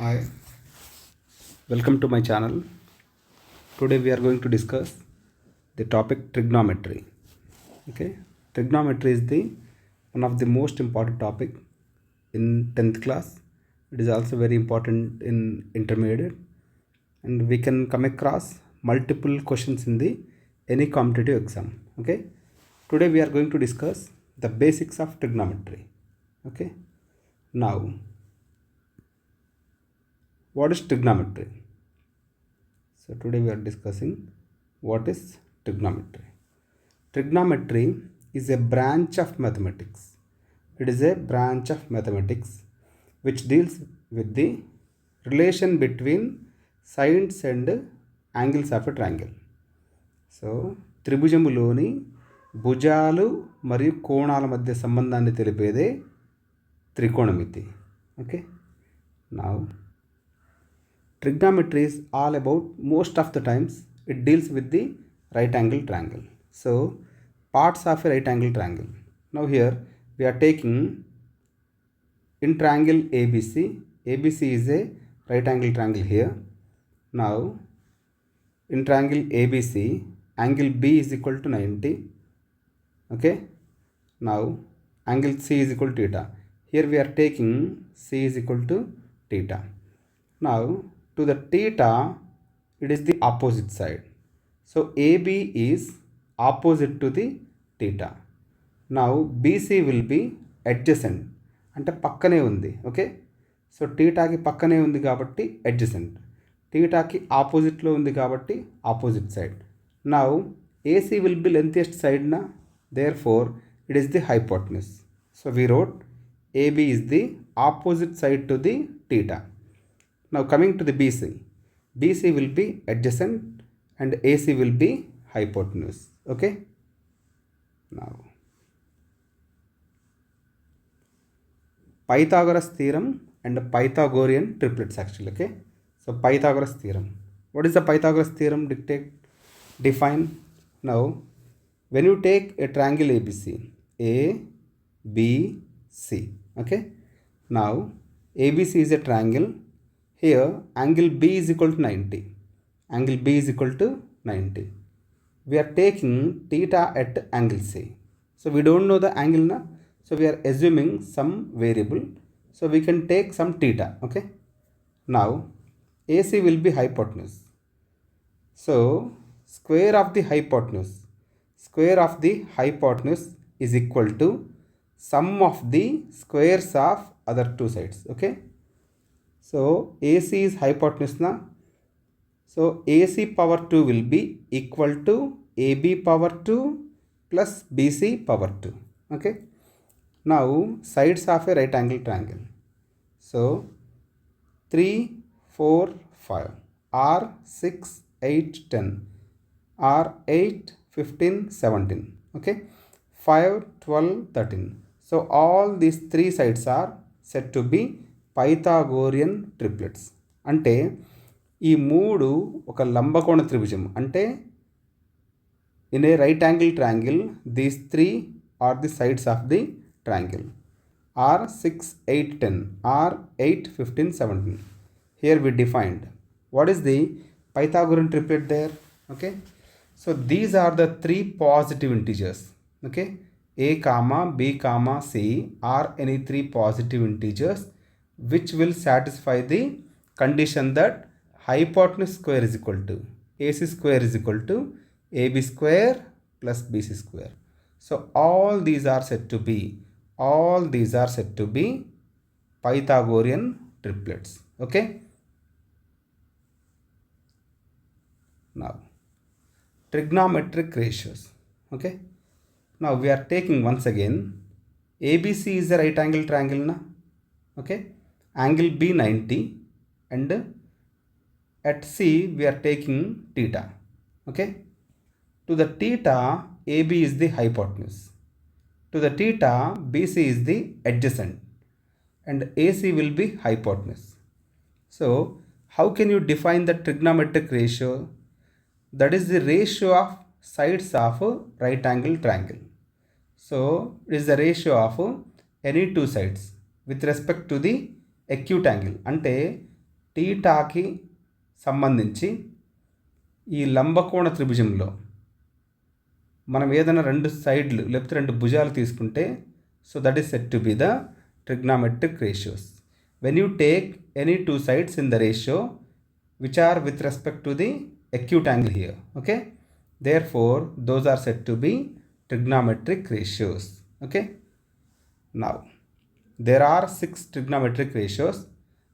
Hi, welcome to my channel. Today we are going to discuss the topic trigonometry. Okay, trigonometry is the one of the most important topic in 10th class. It is also very important in intermediate, and we can come across multiple questions in the any competitive exam. Okay, today we are going to discuss the basics of trigonometry. Okay, now what is trigonometry? So today we are discussing what is trigonometry. Trigonometry is a branch of mathematics. It is a branch of mathematics which deals with the relation between sides and angles of a triangle. So త్రిభుజములోని భుజాలు మరియు కోణాల మధ్య సంబంధాన్ని తెలిపేదే త్రికోణమితి. Okay, now trigonometry is all about, most of the times it deals with the right angle triangle. So parts of a right angle triangle. Now here we are taking in triangle ABC. ABC is a right angle triangle here. Now in triangle ABC, angle B is equal to 90. Okay, now angle C is equal to theta. Here we are taking C is equal to theta. Now to the theta, it is the opposite side. So AB is opposite to the theta. Now BC will be adjacent, అంటే పక్కనే ఉంది. Okay, so టీటాకి పక్కనే ఉంది కాబట్టి adjacent, టీటాకి ఆపోజిట్లో ఉంది కాబట్టి opposite side. Now AC will be lengthiest side నా, therefore it is the hypotenuse. So we wrote AB is the opposite side to the theta. Now coming to the BC, BC will be adjacent and AC will be hypotenuse. Okay, now Pythagoras theorem and Pythagorean triplets actually. Okay, so Pythagoras theorem, what is the Pythagoras theorem? Define. Now when you take a triangle ABC, A B C, okay, now ABC is a triangle. Here angle B is equal to 90. Angle B is equal to 90. We are taking theta at angle C. So we don't know the angle na. So we are assuming some variable. So we can take some theta. Okay. Now AC will be hypotenuse. So square of the hypotenuse. Square of the hypotenuse is equal to sum of the squares of other two sides. Okay. So AC is hypotenuse na. So AC power 2 will be equal to AB power 2 plus BC power 2. Okay. Now sides of a right angle triangle. So 3, 4, 5 or 6, 8, 10 or 8, 15, 17. Okay. 5, 12, 13. So all these three sides are said to be Pythagorean triplets. అంటే ఈ మూడు ఒక లంబకోణ త్రిభుజం. అంటే in a right angle triangle these three are the sides of the triangle. Are 6, 8, 10 are 8, 15, 17. Here we defined what is the Pythagorean triplet there. Okay, so these are the three positive integers. Okay, A comma B comma C are any three positive integers which will satisfy the condition that hypotenuse square is equal to AC square is equal to AB square plus BC square. So all these are said to be Pythagorean triplets. Okay, now trigonometric ratios. Okay, now we are taking once again ABC is a right angle triangle na. Okay, angle B 90 and at C we are taking theta. Okay, to the theta AB is the hypotenuse, to the theta BC is the adjacent and AC will be hypotenuse. So how can you define the trigonometric ratio? That is the ratio of sides of a right angle triangle. So it is the ratio of any two sides with respect to the acute angle. అంటే టీటాకి సంబంధించి ఈ లంబకోణ త్రిభుజంలో మనం ఏదైనా రెండు సైడ్లు లేకపోతే రెండు భుజాలు తీసుకుంటే so that is set to be the trigonometric ratios. When you take any two sides in the ratio which are with respect to the acute angle here. Okay, therefore those are said to be trigonometric ratios. Okay, now there are 6 trigonometric ratios.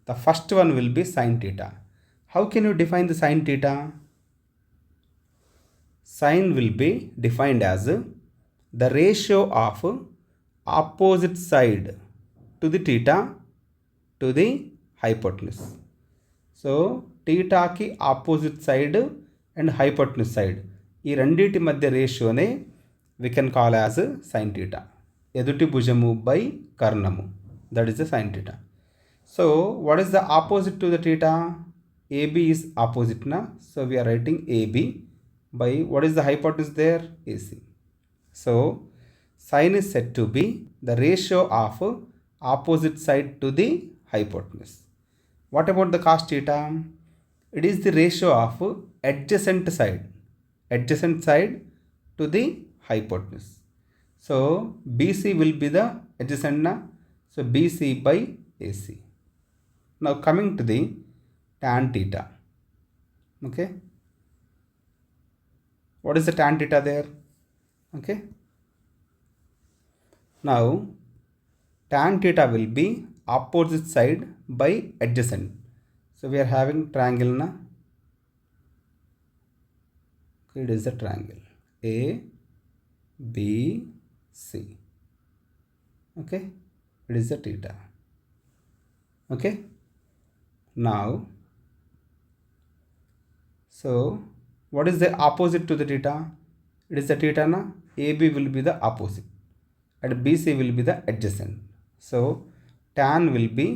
The first one will be sin theta. How can you define the sin theta? Sin will be defined as the ratio of opposite side to the theta to the hypotenuse. So టీటాకి opposite side and hypotenuse side ఈ రెండింటి మధ్య రేషియోనే we can call as sine theta. ఎదుటి భుజము by కర్ణము, that is the sine theta. So what is the opposite to the theta? AB is opposite నా, so we are writing AB by what is the hypotenuse there? AC. So sine is said to be the ratio of opposite side to the hypotenuse. What about the cos theta? It is the ratio of adjacent side to the hypotenuse. So BC will be the adjacent na, so BC by AC. Now coming to the tan theta. Okay, what is the tan theta there? Okay, now tan theta will be opposite side by adjacent. So we are having triangle na. It is a triangle A B C. Okay, it is a theta. Okay, now so what is the opposite to the theta? It is the theta na. AB will be the opposite and BC will be the adjacent. So tan will be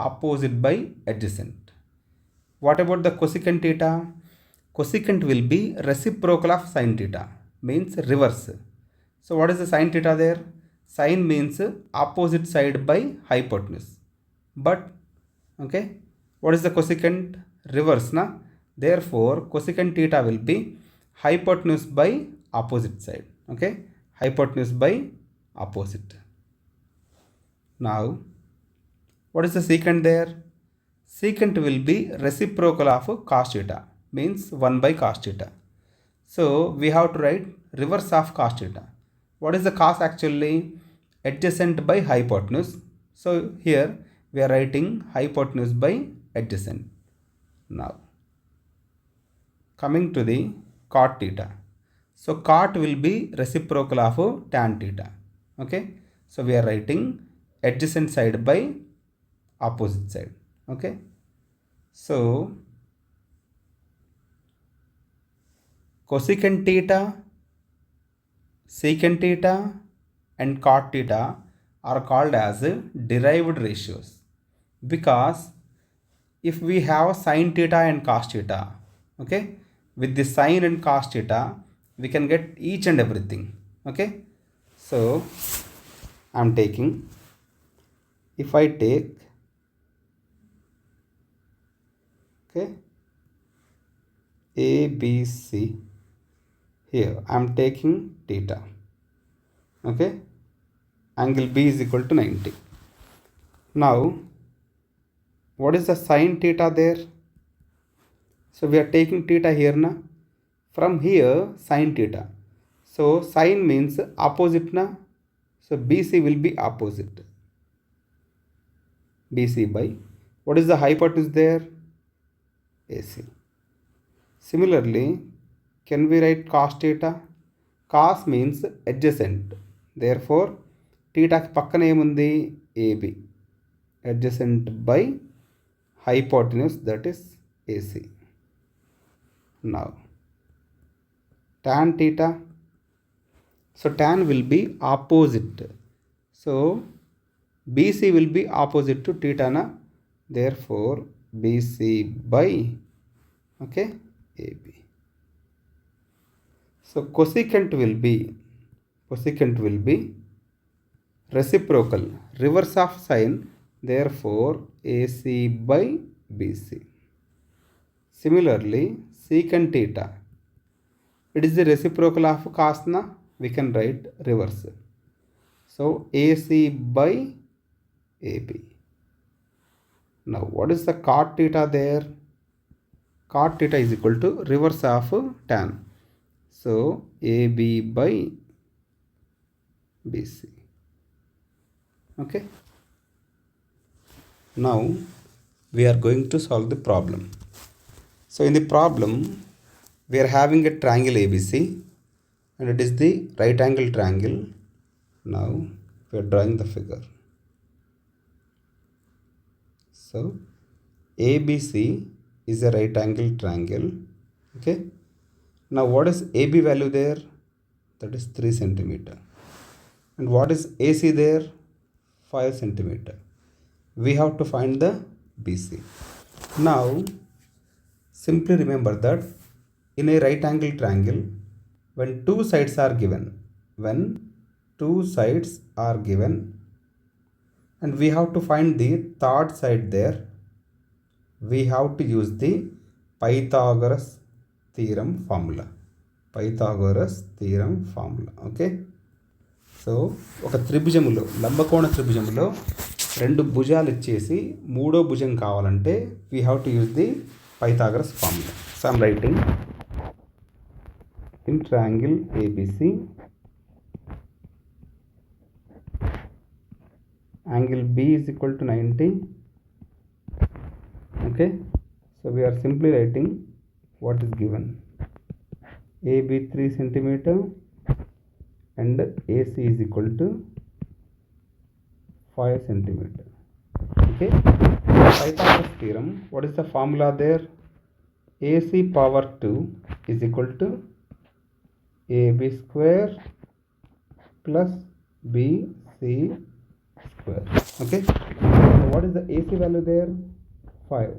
opposite by adjacent. What about the cosecant theta? Cosecant will be reciprocal of sin theta, means reverse. So what is the sin theta there? Sin means opposite side by hypotenuse. But okay, what is the cosecant? Reverse na. Therefore cosecant theta will be hypotenuse by opposite side. Okay, hypotenuse by opposite. Now what is the secant there? Secant will be reciprocal of cos theta, means 1 by cos theta. So we have to write reverse of cos theta. What is the cos actually? Adjacent by hypotenuse. So here we are writing hypotenuse by adjacent. Now coming to the cot theta. So cot will be reciprocal of tan theta. Okay, so we are writing adjacent side by opposite side. Okay, so cosecant theta, secant theta and cot theta are called as derived ratios, because if we have sin theta and cos theta, okay, with the sin and cos theta we can get each and everything. Okay, so I am taking, if I take okay A B C, here I am taking theta. Okay, angle B is equal to 90. Now what is the sin theta there? So we are taking theta here na. From here sin theta, so sin means opposite na, so BC will be opposite. BC by what is the hypotenuse there? AC. Similarly, can we write cos theta? Cos means adjacent. Therefore, theta ki pakkana emundi? AB. Adjacent by hypotenuse, that is AC. Now, tan theta. So tan will be opposite. So BC will be opposite to theta na. Therefore BC by okay AB. So cosecant will be reciprocal, reverse of sin. Therefore AC by BC. Similarly, secant theta, it is the reciprocal of cos na, we can write reverse. So AC by AB. Now what is the cot theta there? Cot theta is equal to reverse of tan. So AB by BC. Okay. Now we are going to solve the problem. So in the problem, we are having a triangle ABC and it is the right angle triangle. Now we are drawing the figure. So ABC is a right angle triangle. Okay. Now what is AB value there? That is 3 centimeter. And what is AC there? 5 centimeter. We have to find the BC. Now simply remember that in a right angle triangle, when two sides are given, and we have to find the third side there, we have to use the Pythagoras theorem formula. Okay. So ఒక త్రిభుజములో లంబకోణ త్రిభుజములో రెండు భుజాలు ఇచ్చేసి మూడో భుజం కావాలంటే we have to use the Pythagoras formula. So I'm writing in triangle ABC angle B is equal to 90. Okay, so we are simply writing what is given. AB 3 centimeter and AC is equal to 5 centimeter. Okay, Pythagoras theorem, what is the formula there? AC power 2 is equal to AB square plus BC square. Okay, so what is the AC value there? 5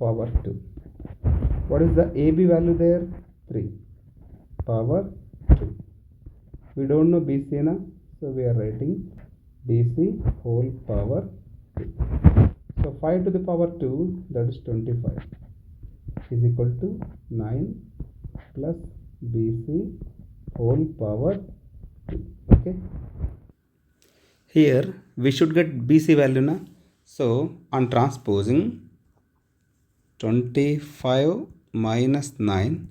power 2. What is the AB value there? 3 power 2. We don't know BC na, so we are writing BC whole power 2. So 5 to the power 2, that is 25, is equal to 9 plus BC whole power 2. Okay, here we should get BC value na. So on transposing, 25 minus 9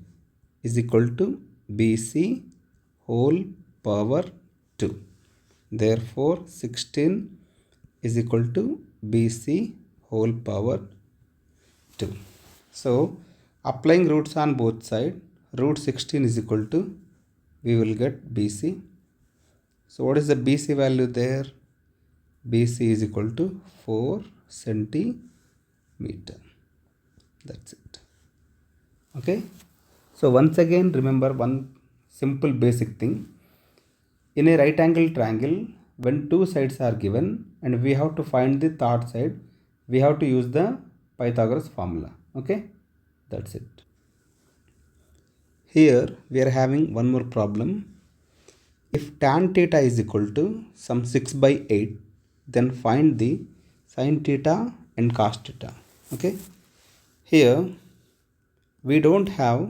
is equal to BC whole power 2. Therefore 16 is equal to BC whole power 2. So applying roots on both sides, root 16 is equal to, we will get BC. So what is the BC value there? BC is equal to 4 centimeter. That's it. Okay, so once again remember one simple basic thing. In a right angle triangle, when two sides are given and we have to find the third side, we have to use the Pythagoras formula. Okay, that's it. Here we are having one more problem. If tan theta is equal to some 6/8, then find the sin theta and cos theta. Okay, here we don't have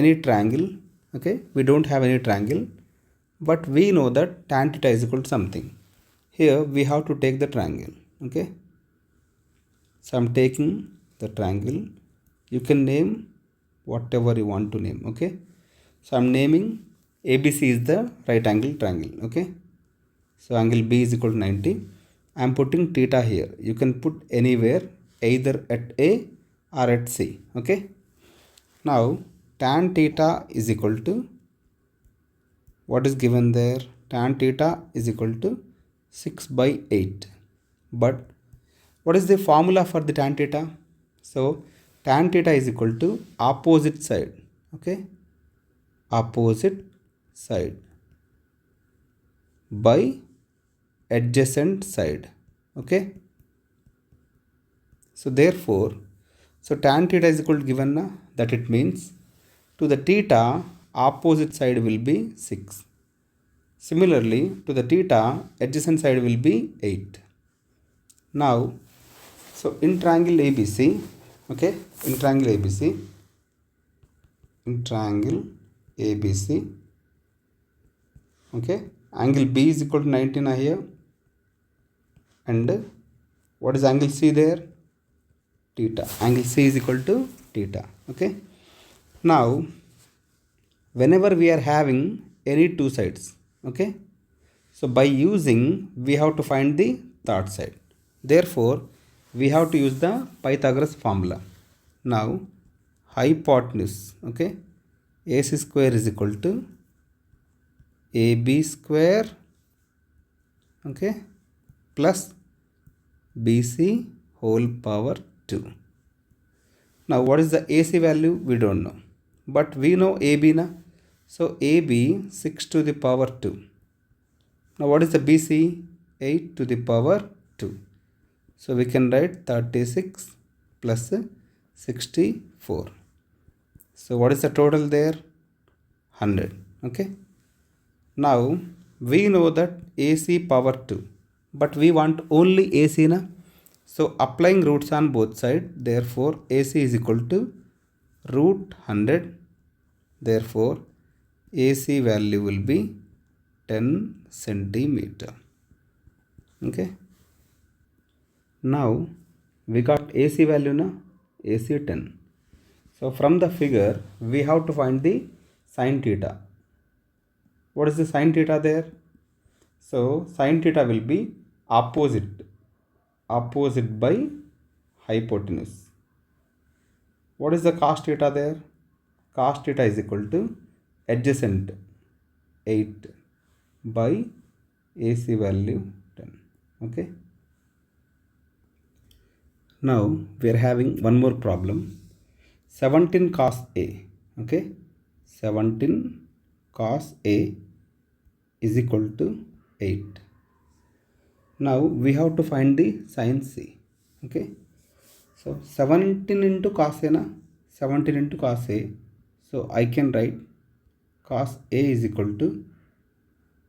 any triangle. Okay, we don't have any triangle, but we know that tan theta is equal to something. Here we have to take the triangle. Okay, so I'm taking the triangle. You can name whatever you want to name. Okay, so I'm naming ABC is the right angle triangle. Okay, so angle B is equal to 90. I'm putting theta here. You can put anywhere, either at A or at C. Okay, now tan theta is equal to, what is given there? Tan theta is equal to 6/8. But what is the formula for the tan theta? So tan theta is equal to opposite side. Okay, opposite side by adjacent side. Okay, so therefore, so tan theta is equal to given na, that it means to the theta opposite side will be 6. Similarly, to the theta adjacent side will be 8. Now, so So in triangle ABC, okay, in triangle ABC, okay, angle B is equal to 19 here, and what is angle C there? Theta. Angle C is equal to theta. Okay. Now whenever we are having any two sides, okay, so by using we have to find the third side. Therefore we have to use the Pythagoras formula. Now hypotenuse, okay, AC square is equal to AB square, okay, plus BC whole power 2. Now what is the AC value? We don't know, but we know AB na. So AB 6 to the power 2. Now what is the BC? 8 to the power 2. So we can write 36 plus 64. So what is the total there? 100. Okay. Now we know that AC power 2, but we want only AC na. So applying roots on both sides, therefore AC is equal to root 100. Therefore AC value will be 10 centimeter. Okay. Now we got AC value na, AC 10. So from the figure we have to find the sin theta. What is the sin theta there? So sin theta will be opposite by hypotenuse. What is the cos theta there? Cos theta is equal to adjacent 8 by AC value 10. Okay. Now we are having one more problem. 17 cos A. Okay. 17 cos A is equal to 8. Now we have to find the sin C. Okay. So 17 into cos A na, 17 into cos A. So I can write cos A is equal to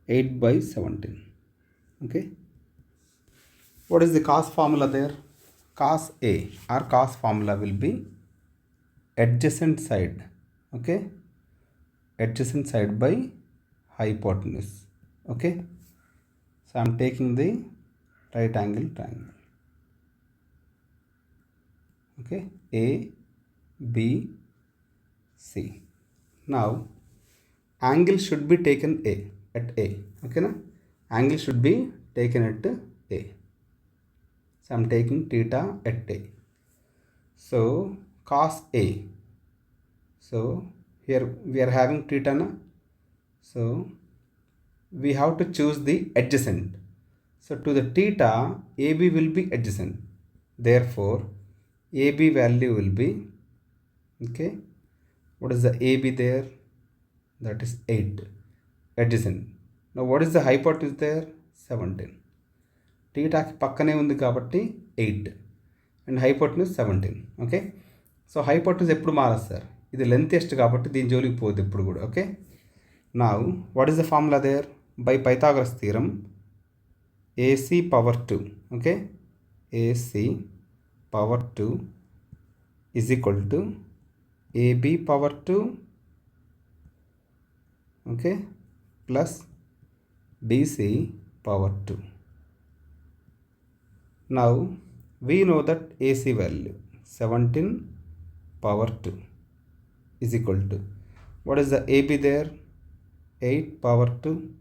8 by 17. Okay. What is the cos formula there? Cos A or cos formula will be adjacent side. Okay. Adjacent side by hypotenuse. Okay. So I am taking the right angle triangle. Okay. A, B, C. Now angle should be taken at A. Okay na? Angle should be taken at A. So I am taking theta at A. So cos A. So here we are having theta na. So we have to choose the adjacent. So to the theta, AB will be adjacent. Therefore AB value will be, okay, what is the AB there? That is 8 adjacent. Now what is the hypotenuse there? 17. Theta ki pakkane undi kabatti 8 and hypotenuse 17. Okay. So hypotenuse eppudu maras sir. Idi lengthest kabatti deen joliki podu eppudu kuda. Okay. Now what is the formula there? By Pythagoras theorem, AC power 2. Okay. AC power 2 is equal to AB power 2, okay, plus BC power 2. Now we know that AC value 17 power 2 is equal to, what is the AB there? 8 power 2.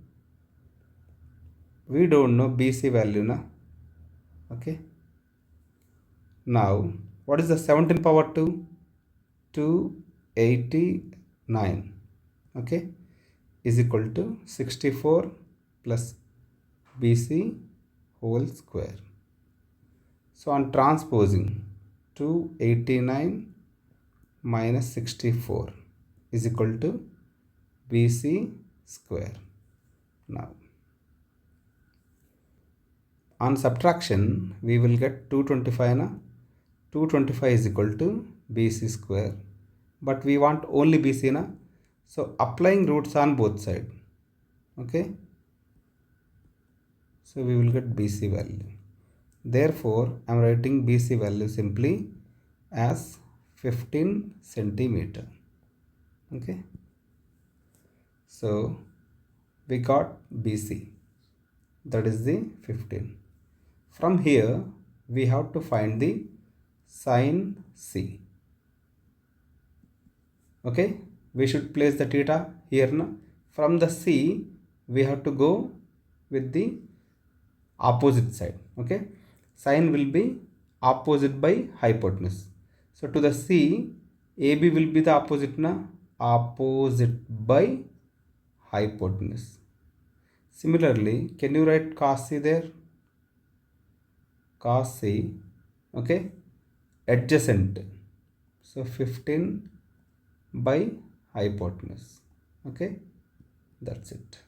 We don't know BC value na. Okay. Now what is the 17 power 2? 289. Okay, is equal to 64 plus BC whole square. So on transposing, 289 minus 64 is equal to BC square. Now on subtraction we will get 225 na. 225 is equal to BC square, but we want only BC na. So applying roots on both sides. Okay. So we will get BC value. Therefore I am writing BC value simply as 15 centimeter. Okay, so we got BC, that is the 15. From here we have to find the sin C. Okay, we should place the theta here now. From the C we have to go with the opposite side. Okay, sine will be opposite by hypotenuse. So to the C, AB will be the opposite na, opposite by hypotenuse. Similarly, can you write cos C there? Cos C, okay, adjacent. So 15 by hypotenuse. Okay, that's it.